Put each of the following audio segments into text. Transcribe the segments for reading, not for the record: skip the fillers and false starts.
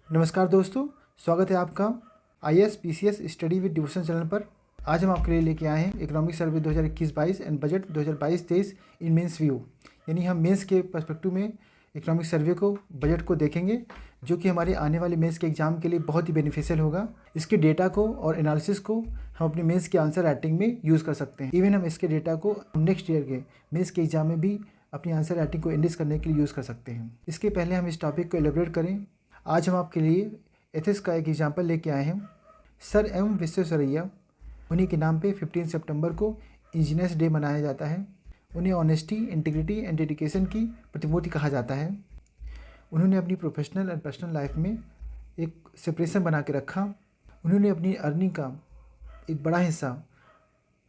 नमस्कार दोस्तों, स्वागत है आपका IAS PCS study with devotion channel पर। आज हम आपके लिए लेके आए हैं economic survey 2021-22 and budget 2022-23 in mains view. यानी हम मेंस के पर्सपेक्टिव में इकोनॉमिक सर्वे को, बजट को देखेंगे, जो कि हमारे आने वाले मेंस के एग्जाम के लिए बहुत ही बेनिफिशियल होगा। इसके डेटा को और एनालिसिस को हम अपने मेंस के आंसर राइटिंग में यूज़ कर सकते हैं। इवन हम इसके डेटा को नेक्स्ट ईयर के मेंस के एग्जाम में भी अपनी आंसर राइटिंग को इंडिस करने के लिए यूज़ कर सकते हैं। इसके पहले हम इस टॉपिक को एलेबोरेट करें। आज हम आपके लिए एथिक्स का एक एग्जाम्पल लेके आए हैं। सर एम विश्वेश्वरैया, उन्हीं के नाम पे 15 सितंबर को इंजीनियर्स डे मनाया जाता है। उन्हें ऑनेस्टी, इंटीग्रिटी एंड डेडिकेशन की प्रतिमूर्ति कहा जाता है। उन्होंने अपनी प्रोफेशनल एंड पर्सनल लाइफ में एक सेपरेशन बना के रखा। उन्होंने अपनी अर्निंग का एक बड़ा हिस्सा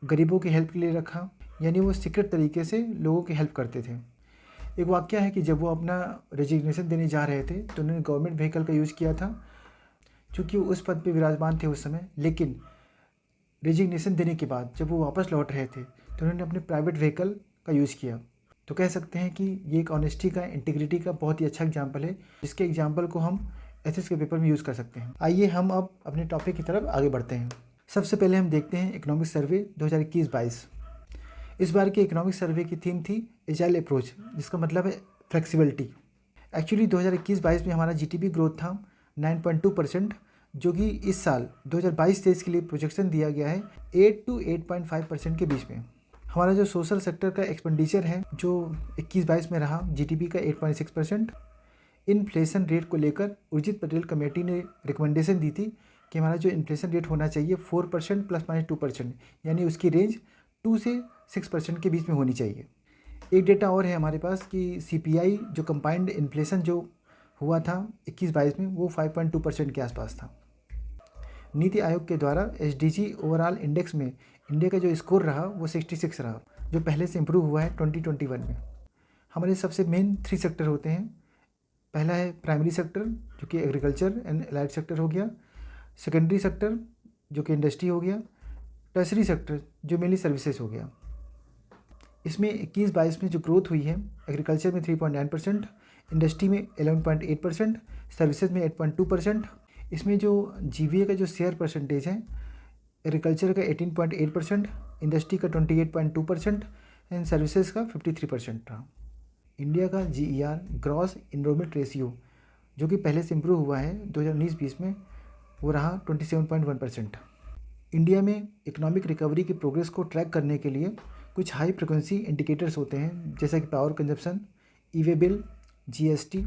गरीबों की हेल्प के लिए रखा, यानी वो सीक्रेट तरीके से लोगों की हेल्प करते थे। एक वाक़या है कि जब वो अपना रेजिग्नेशन देने जा रहे थे तो उन्होंने गवर्नमेंट व्हीकल का यूज़ किया था, क्योंकि वो उस पद पे विराजमान थे उस समय। लेकिन रेजिग्नेशन देने के बाद जब वो वापस लौट रहे थे तो उन्होंने अपने प्राइवेट व्हीकल का यूज़ किया। तो कह सकते हैं कि ये एक ऑनेस्टी का, इंटीग्रिटी का बहुत ही अच्छा एग्जाम्पल है, जिसके एग्जाम्पल को हम एथिक्स के पेपर में यूज़ कर सकते हैं। आइए हम अब अपने टॉपिक की तरफ आगे बढ़ते हैं। सबसे पहले हम देखते हैं इकोनॉमिक सर्वे 2021-22। इस बार के इकोनॉमिक सर्वे की थीम थी एजाइल अप्रोच, जिसका मतलब है फ्लेक्सिबिलिटी। एक्चुअली 2021-22 में हमारा जीडीपी ग्रोथ था 9.2%, जो कि इस साल 2022-23 के लिए प्रोजेक्शन दिया गया है 8 to 8.5% के बीच में। हमारा जो सोशल सेक्टर का एक्सपेंडिचर है, जो 21-22 में रहा जीडीपी का 8.6%। इन्फ्लेशन रेट को लेकर उर्जित पटेल कमेटी ने रिकमेंडेशन दी थी कि हमारा जो इन्फ्लेशन रेट होना चाहिए 4% ±2%, यानी उसकी रेंज 2 से 6% के बीच में होनी चाहिए। एक डेटा और है हमारे पास कि CPI जो कंबाइंड इन्फ्लेशन जो हुआ था 21-22 में, वो 5.2% के आसपास था। नीति आयोग के द्वारा SDG ओवरऑल इंडेक्स में इंडिया का जो स्कोर रहा वो 66 रहा, जो पहले से इम्प्रूव हुआ है 2021 में। हमारे सबसे मेन 3 सेक्टर होते हैं। पहला है प्राइमरी सेक्टर, जो कि एग्रीकल्चर एंड एलाइड सेक्टर हो गया। सेकेंडरी सेक्टर, जो कि इंडस्ट्री हो गया। टर्सरी सेक्टर, जो मेनली सर्विसेज हो गया। इसमें 21-22 में जो ग्रोथ हुई है, एग्रीकल्चर में 3.9%, इंडस्ट्री में 11.8%, सर्विसेज में 8.2%। इसमें जो GVA का जो शेयर परसेंटेज है, एग्रीकल्चर का 18.8%, इंडस्ट्री का 28.2% एंड सर्विसेज का 53% रहा। इंडिया का GER, ग्रॉस इनरोलमेंट रेशियो, जो कि पहले से इम्प्रूव हुआ है 2019-20 में, वो रहा 27.1%। इंडिया में इकोनॉमिक रिकवरी की प्रोग्रेस को ट्रैक करने के लिए कुछ हाई फ्रिक्वेंसी इंडिकेटर्स होते हैं, जैसे कि power consumption, e-way bill, GST,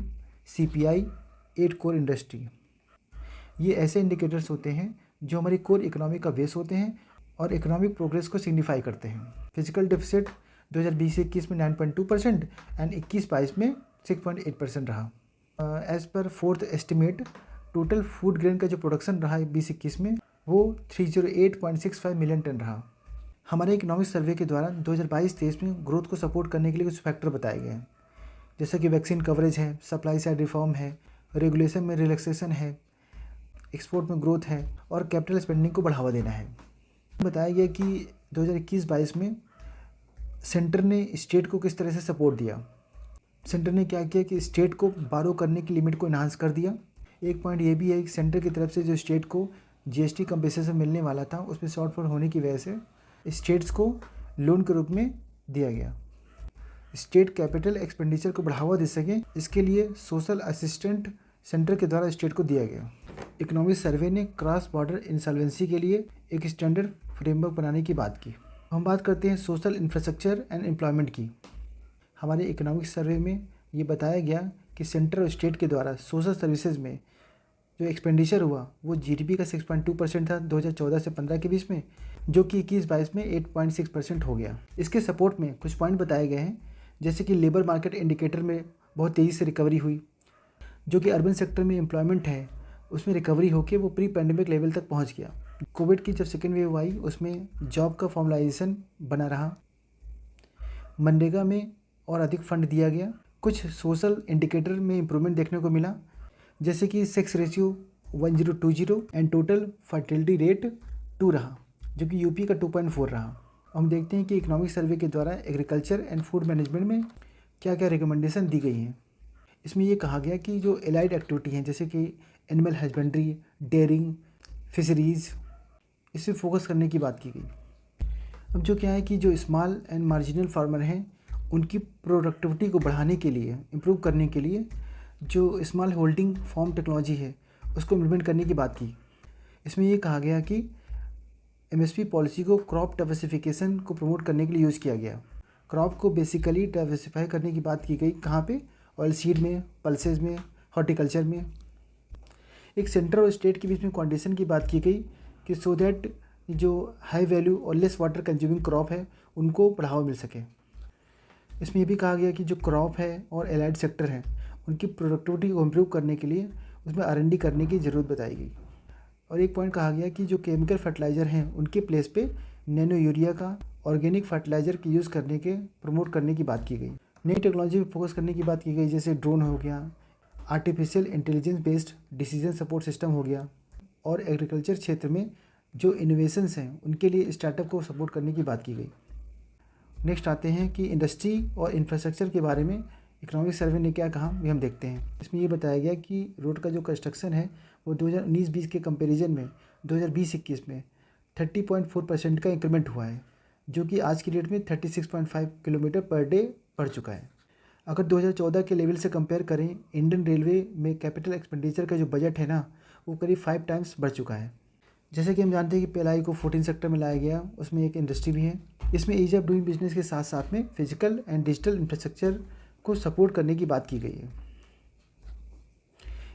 CPI, 8 core industry. ये ऐसे इंडिकेटर्स होते हैं जो हमारी कोर इकोनॉमी का बेस होते हैं और इकोनॉमिक प्रोग्रेस को सिग्निफाई करते हैं। फिजिकल डेफिसिट 2020-21 में 9.2% एंड 21-22 में 6.8% रहा। As per fourth estimate, total food grain का जो प्रोडक्शन रहा 20-21 में, वो 308.65 मिलियन टन रहा। हमारे इकोनॉमिक सर्वे के द्वारा 2022-23 में ग्रोथ को सपोर्ट करने के लिए कुछ फैक्टर बताए गए हैं, जैसे कि वैक्सीन कवरेज है, सप्लाई साइड रिफॉर्म है, रेगुलेशन में रिलैक्सेशन है, एक्सपोर्ट में ग्रोथ है और कैपिटल स्पेंडिंग को बढ़ावा देना है। बताया गया कि 2021-22 में सेंटर ने स्टेट को किस तरह से सपोर्ट दिया। सेंटर ने क्या किया कि स्टेट को बारो करने की लिमिट को इन्हांस कर दिया। एक पॉइंट ये भी है कि सेंटर की तरफ से जो स्टेट को GST कंपेंसेशन मिलने वाला था, उसमें शॉर्टफॉल होने की वजह से स्टेट्स को लोन के रूप में दिया गया। स्टेट कैपिटल एक्सपेंडिचर को बढ़ावा दे सके, इसके लिए सोशल असिस्टेंट सेंटर के द्वारा स्टेट को दिया गया। इकोनॉमिक सर्वे ने क्रॉस बॉर्डर इंसॉल्वेंसी के लिए एक स्टैंडर्ड फ्रेमवर्क बनाने की बात की। हम बात करते हैं सोशल इंफ्रास्ट्रक्चर एंड एम्प्लॉयमेंट की। हमारे इकोनॉमिक सर्वे में ये बताया गया कि सेंटर और स्टेट के द्वारा सोशल सर्विसेज में जो एक्सपेंडिचर हुआ वो GDP का 6.2% था 2014 से 15 के बीच में, जो कि 21-22 में 8.6% हो गया। इसके सपोर्ट में कुछ पॉइंट बताए गए हैं, जैसे कि लेबर मार्केट इंडिकेटर में बहुत तेज़ी से रिकवरी हुई, जो कि अर्बन सेक्टर में एम्प्लॉयमेंट है उसमें रिकवरी होकर वो प्री पैंडेमिक लेवल तक पहुंच गया। कोविड की जब सेकेंड वेव आई, उसमें जॉब का फॉर्मलाइजेशन बना रहा। मनरेगा में और अधिक फंड दिया गया। कुछ सोशल इंडिकेटर में इम्प्रूवमेंट देखने को मिला, जैसे कि sex ratio 1020 and total fertility rate 2 रहा, जो कि यूपी का 2.4 रहा। हम देखते हैं कि इकोनॉमिक सर्वे के द्वारा एग्रीकल्चर एंड फूड मैनेजमेंट में क्या क्या रिकमेंडेशन दी गई हैं। इसमें ये कहा गया कि जो एलाइड एक्टिविटी हैं जैसे कि एनिमल हस्बेंड्री, डेयरिंग, फिशरीज़, इस पे फोकस करने की बात की गई। अब जो क्या है कि जो स्मॉल एंड मार्जिनल फार्मर हैं उनकी प्रोडक्टिविटी को बढ़ाने के लिए, इम्प्रूव करने के लिए जो स्मॉल होल्डिंग फॉर्म टेक्नोलॉजी है उसको इम्प्लीमेंट करने की बात की। इसमें ये कहा गया कि एमएसपी पॉलिसी को क्रॉप डाइवर्सिफिकेशन को प्रमोट करने के लिए यूज़ किया गया। क्रॉप को बेसिकली डाइवर्सिफाई करने की बात की गई। कहाँ पे? ऑयल सीड में, पल्सेस में, हॉर्टिकल्चर में। एक सेंटर और स्टेट के बीच में कोऑर्डिनेशन की बात की गई कि सो दैट जो हाई वैल्यू और लेस वाटर कंज्यूमिंग क्रॉप है उनको बढ़ावा मिल सके। इसमें ये भी कहा गया कि जो क्रॉप है और एलाइड सेक्टर है उनकी प्रोडक्टिविटी को इम्प्रूव करने के लिए उसमें R&D करने की ज़रूरत बताई गई। और एक पॉइंट कहा गया कि जो केमिकल फर्टिलाइज़र हैं उनके प्लेस पे नैनो यूरिया का, ऑर्गेनिक फर्टिलाइज़र की यूज़ करने के प्रमोट करने की बात की गई। नई टेक्नोलॉजी पर फोकस करने की बात की गई, जैसे ड्रोन हो गया, artificial intelligence based decision support system हो गया, और एग्रीकल्चर क्षेत्र में जो इनोवेशंस हैं उनके लिए स्टार्टअप को सपोर्ट करने की बात की गई। नेक्स्ट आते हैं कि इंडस्ट्री और इंफ्रास्ट्रक्चर के बारे में इकोनॉमिक सर्वे ने क्या कहा ये हम देखते हैं। इसमें ये बताया गया कि रोड का जो कंस्ट्रक्शन है वो 2019-20 के कंपैरिजन में 2020-21 में 30.4% का इंक्रीमेंट हुआ है, जो कि आज की डेट में 36.5 किलोमीटर पर डे बढ़ चुका है। अगर 2014 के लेवल से कंपेयर करें, इंडियन रेलवे में कैपिटल एक्सपेंडिचर का जो बजट है ना वो करीब 5 टाइम्स बढ़ चुका है। जैसे कि हम जानते हैं कि पीएलआई को 14 सेक्टर में लाया गया, उसमें एक इंडस्ट्री भी है। इसमें ईज ऑफ डूइंग बिजनेस के साथ साथ में फिजिकल एंड डिजिटल इंफ्रास्ट्रक्चर को सपोर्ट करने की बात की गई है।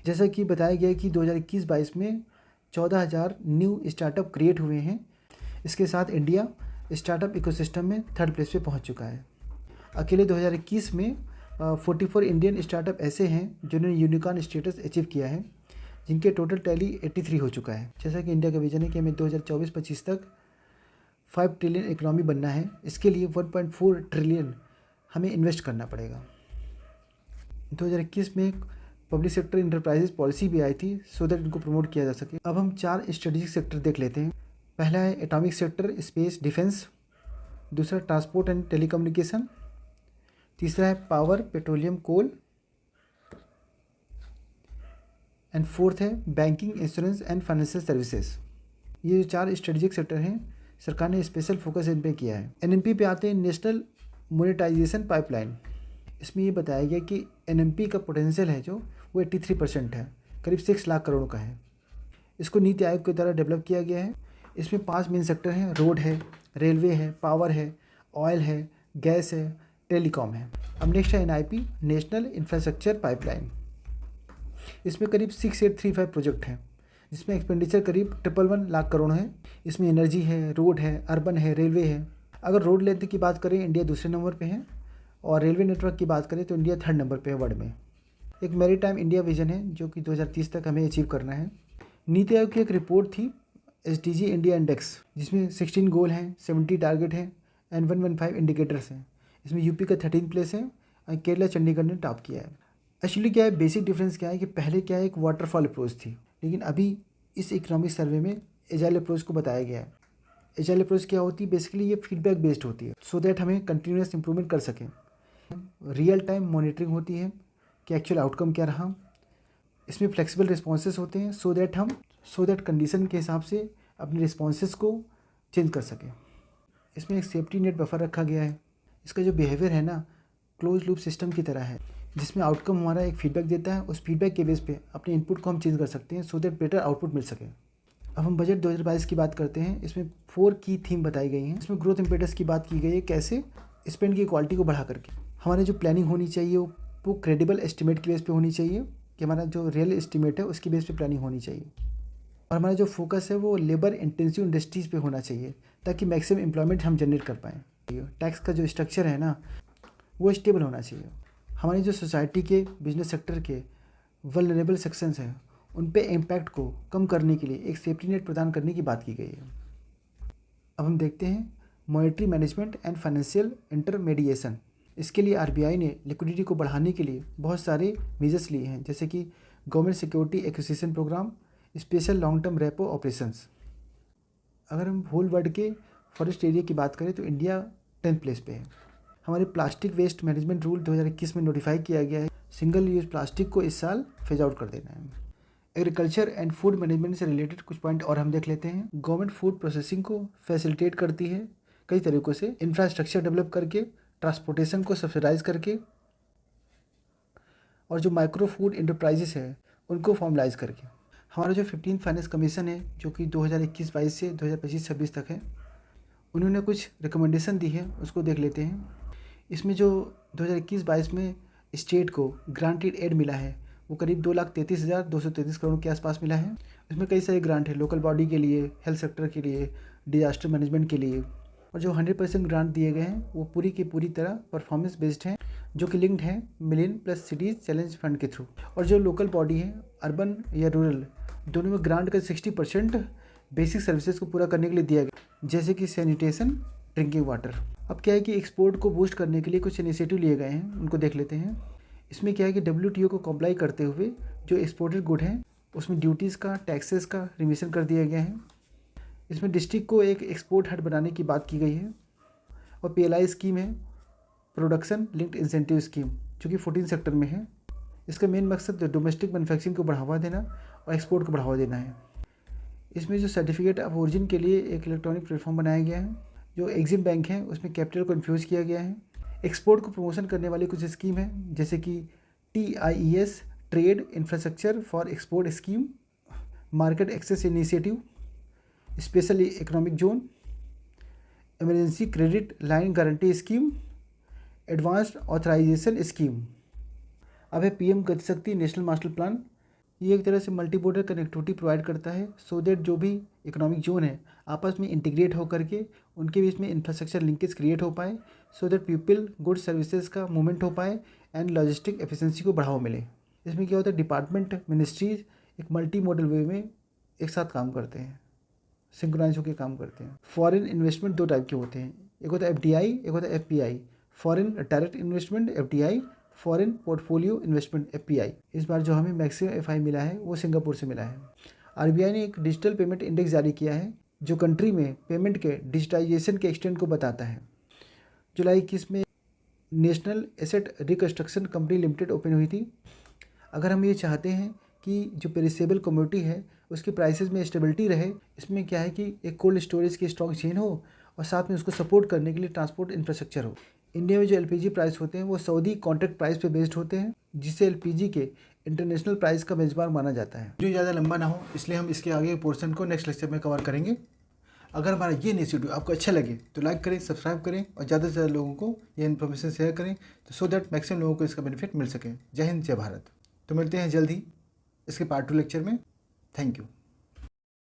जैसा कि बताया गया कि 2021-22 में 14,000 न्यू स्टार्टअप क्रिएट हुए हैं। इसके साथ इंडिया स्टार्टअप इकोसिस्टम में 3rd प्लेस पे पहुंच चुका है। अकेले 2021 में 44 इंडियन स्टार्टअप ऐसे हैं जिन्होंने यूनिकॉर्न स्टेटस अचीव किया है, जिनके टोटल टैली 83 हो चुका है। जैसा कि इंडिया का विजन है कि हमें 2024-25 तक 5 ट्रिलियन इकोनॉमी बनना है। इसके लिए 1.4 ट्रिलियन हमें इन्वेस्ट करना पड़ेगा। 2021 में पब्लिक सेक्टर इंटरप्राइजेज पॉलिसी भी आई थी सो दैट इनको प्रमोट किया जा सके। अब हम 4 स्ट्रेटेजिक सेक्टर देख लेते हैं। पहला है एटॉमिक सेक्टर, स्पेस, डिफेंस। दूसरा ट्रांसपोर्ट एंड टेलीकम्युनिकेशन। तीसरा है power, petroleum, coal. And fourth है banking, insurance and financial services. ये जो 4 स्ट्रेटेजिक सेक्टर हैं सरकार ने स्पेशल फोकस इन पे किया है। एनएमपी पे आते हैं, नेशनल मोनेटाइजेशन पाइपलाइन। इसमें ये बताया गया कि एनएमपी का पोटेंशियल है जो वो 83% है, करीब 6 लाख करोड़ का है। इसको नीति आयोग के द्वारा डेवलप किया गया है। इसमें 5 मेन सेक्टर हैं, रोड है, रेलवे है, पावर है, ऑयल है, गैस है, टेलीकॉम है। अब नेक्स्ट है एनआईपी, नेशनल इंफ्रास्ट्रक्चर पाइपलाइन। इसमें करीब 6835 प्रोजेक्ट हैं, जिसमें एक्सपेंडिचर करीब 111 लाख करोड़ है। इसमें एनर्जी है, रोड है, अर्बन है, रेलवे है। अगर रोड लेंथ की बात करें इंडिया दूसरे नंबर पे है, और रेलवे नेटवर्क की बात करें तो इंडिया 3rd नंबर पे है वर्ल्ड में। एक मैरीटाइम इंडिया विजन है जो कि 2030 तक हमें अचीव करना है। नीति आयोग की एक रिपोर्ट थी SDG इंडिया इंडेक्स, जिसमें 16 गोल हैं, 70 टारगेट हैं एंड 115 इंडिकेटर्स हैं। इसमें यूपी का 13 प्लेस है और केरला, चंडीगढ़ ने टॉप किया है। एक्चुअली क्या है, बेसिक डिफरेंस क्या है कि पहले क्या है एक वाटरफॉल अप्रोच थी, लेकिन अभी इस इकोनॉमिक सर्वे में एजाइल अप्रोच को बताया गया है। एजाइल अप्रोच क्या होती है, बेसिकली ये फीडबैक बेस्ड होती है सो दैट हमें कंटिन्यूस इंप्रूवमेंट कर सकें। रियल टाइम मॉनिटरिंग होती है कि एक्चुअल आउटकम क्या रहा। इसमें फ्लेक्सिबल रिस्पॉन्सेस होते हैं सो दैट कंडीशन के हिसाब से अपने रिस्पॉन्सेस को चेंज कर सकें। इसमें एक सेफ्टी नेट बफर रखा गया है। इसका जो बिहेवियर है ना क्लोज लूप सिस्टम की तरह है, जिसमें आउटकम हमारा एक फीडबैक देता है, उस फीडबैक के बेस पे अपने इनपुट को हम चेंज कर सकते हैं सो दैट बेटर आउटपुट मिल सके। अब हम बजट 2022 की बात करते हैं। इसमें 4 की थीम बताई गई हैं। इसमें ग्रोथ इम्पेटस की बात की गई है, कैसे स्पेंड की क्वालिटी को बढ़ा करके हमारी जो प्लानिंग होनी चाहिए वो क्रेडिबल एस्टिमेट की बेस पे होनी चाहिए, कि हमारा जो रियल एस्टिमेट है उसकी बेस पे प्लानिंग होनी चाहिए। और हमारा जो फोकस है वो लेबर इंटेंसिव इंडस्ट्रीज़ पे होना चाहिए ताकि मैक्सिमम एम्प्लॉयमेंट हम जनरेट कर पाएँ। टैक्स का जो स्ट्रक्चर है ना वो स्टेबल होना चाहिए। हमारी जो सोसाइटी के बिजनेस सेक्टर के वल्नरेबल सेक्शंस हैं उन पे इम्पैक्ट को कम करने के लिए एक सेफ्टी नेट प्रदान करने की बात की गई है। अब हम देखते हैं monetary management and financial intermediation. इसके लिए आरबीआई ने लिक्विडिटी को बढ़ाने के लिए बहुत सारे मेजर्स लिए हैं, जैसे कि government security acquisition programme, special long term repo operations. अगर हम होल वर्ल्ड के फॉरेस्ट एरिया की बात करें तो इंडिया 10th प्लेस पे है। हमारे प्लास्टिक वेस्ट मैनेजमेंट रूल 2021 में नोटिफाई किया गया है सिंगल यूज़ प्लास्टिक को इस साल फेज आउट कर देना है। एग्रीकल्चर एंड फूड मैनेजमेंट से रिलेटेड कुछ पॉइंट और हम देख लेते हैं। गवर्नमेंट फूड प्रोसेसिंग को फैसिलिटेट करती है कई तरीक़ों से, इंफ्रास्ट्रक्चर डेवलप करके, ट्रांसपोर्टेशन को सब्सिडाइज करके, और जो माइक्रो फूड इंटरप्राइजेस है उनको फॉर्मलाइज करके। हमारा जो 15 फाइनेंस कमीशन है जो कि 2021-22 से 2025-26 तक है, उन्होंने कुछ रिकमेंडेशन दी है, उसको देख लेते हैं। इसमें जो 2021-22 में स्टेट को ग्रांटेड एड मिला है वो करीब 2,33,233 करोड़ के आसपास मिला है। इसमें कई सारे ग्रांट है, लोकल बॉडी के लिए, हेल्थ सेक्टर के लिए, डिजास्टर मैनेजमेंट के लिए। और जो 100% ग्रांट दिए गए हैं वो पूरी की पूरी तरह परफॉर्मेंस बेस्ड हैं, जो कि लिंक्ड हैं million plus cities challenge fund के थ्रू। और जो लोकल बॉडी है, अर्बन या रूरल, दोनों में ग्रांट का 60% बेसिक सर्विसेज को पूरा करने के लिए दिया गया, जैसे कि सैनिटेशन, ड्रिंकिंग वाटर। अब क्या है कि एक्सपोर्ट को बूस्ट करने के लिए कुछ इनिशिएटिव लिए गए हैं, उनको देख लेते हैं। इसमें क्या है कि WTO को कंप्लाई करते हुए जो एक्सपोर्टेड गुड हैं उसमें ड्यूटीज़ का, टैक्सेस का रिमिशन कर दिया गया है। इसमें डिस्ट्रिक्ट को एक एक्सपोर्ट हट बनाने की बात की गई है। और PLI स्कीम है, प्रोडक्शन लिंक्ड इंसेंटिव स्कीम, जो कि 14 सेक्टर में है। इसका मेन मकसद डोमेस्टिक मैन्युफैक्चरिंग को बढ़ावा देना और एक्सपोर्ट को बढ़ावा देना है। इसमें जो सर्टिफिकेट ऑफ ओरिजिन के लिए एक इलेक्ट्रॉनिक प्लेटफॉर्म बनाया गया है। जो एग्जिम बैंक है उसमें कैपिटल को इन्फ्यूज़ किया गया है। एक्सपोर्ट को प्रमोशन करने वाली कुछ स्कीम है, जैसे कि TIES, trade infrastructure for export scheme, market access initiative, special economic zone, emergency credit line guarantee scheme, advanced authorisation scheme. अब है PM गति शक्ति नेशनल मास्टर प्लान। ये एक तरह से मल्टी बॉर्डर कनेक्टिविटी प्रोवाइड करता है, सो दैट जो भी इकोनॉमिक जोन है आपस में इंटीग्रेट होकर के उनके बीच में इंफ्रास्ट्रक्चर लिंकेज क्रिएट हो पाए, so that people, good services का मूवमेंट हो पाए एंड लॉजिस्टिक एफिशिएंसी को बढ़ावा मिले। इसमें क्या होता है, डिपार्टमेंट, मिनिस्ट्रीज एक मल्टी मॉडल वे में एक साथ काम करते हैं, सिंक्रोनाइज होकर काम करते हैं। फॉरेन इन्वेस्टमेंट 2 टाइप के होते हैं, एक होता है FDI, एक होता है FPI। Foreign direct investment FDI, foreign portfolio investment FPI। इस बार जो हमें मैक्सिमम FI मिला है वो सिंगापुर से मिला है। RBI ने एक डिजिटल पेमेंट इंडेक्स जारी किया है जो कंट्री में पेमेंट के डिजिटाइजेशन के एक्सटेंट को बताता है। जुलाई 21 में national asset reconstruction company limited open हुई थी। अगर हम ये चाहते हैं कि जो पेरिसेबल कमोडिटी है उसकी प्राइसेस में स्टेबिलिटी रहे, इसमें क्या है कि एक कोल्ड स्टोरेज की स्टॉक चेन हो और साथ में उसको सपोर्ट करने के लिए ट्रांसपोर्ट इंफ्रास्ट्रक्चर हो। इंडिया में जो LPG प्राइस होते हैं वो सऊदी कॉन्ट्रैक्ट प्राइस पे बेस्ड होते हैं, जिससे LPG के इंटरनेशनल प्राइस का बेंचमार्क माना जाता है। जो ज़्यादा लंबा ना हो इसलिए हम इसके आगे पोर्शन को नेक्स्ट लेक्चर में कवर करेंगे। अगर हमारा ये इनिशिएटिव आपको अच्छा लगे तो लाइक करें, सब्सक्राइब करें और ज़्यादा से ज़्यादा लोगों को ये इन्फॉर्मेशन शेयर करें, तो सो दैट मैक्सिमम लोगों को इसका बेनिफिट मिल सके। जय हिंद, जय भारत। तो मिलते हैं जल्द ही इसके पार्ट 2 लेक्चर में। Thank you.